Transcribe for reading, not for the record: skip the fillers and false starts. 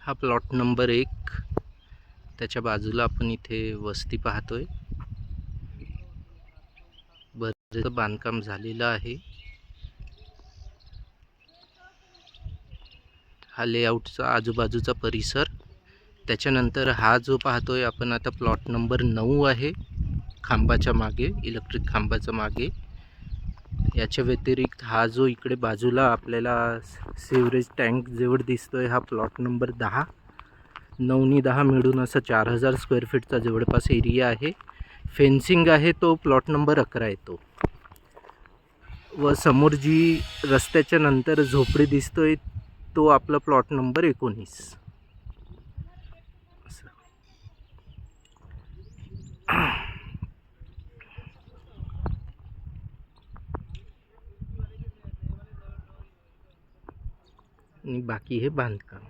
हा plot number 1. त्याच्या बाजूला आपण इथे वस्ती पाहतोय. बरेच बांधकाम झालेलं आहे. हा लेआउटचा आजूबाजूचा परिसर. त्याच्यानंतर हा जो पाहतोय आपण आता प्लॉट नंबर 9 आहे. खांबाच्या मागे, इलेक्ट्रिक खांबाच्या मागे. याच्या व्यतिरिक्त हा जो इकडे बाजूला आपल्याला सिवरेज टँक जवळ दिसतोय हा प्लॉट नंबर 10. 9 आणि 10 मिळून असा 4000 स्क्वेअर फीटचा जवळपास एरिया आहे. फेन्सिंग आहे तो प्लॉट नंबर 11 येतो. व समोर जी रस्त्याच्या नंतर झोपडी दिसतोय तो आपला प्लॉट नंबर 19. आणि बाकी हे बांधकाम.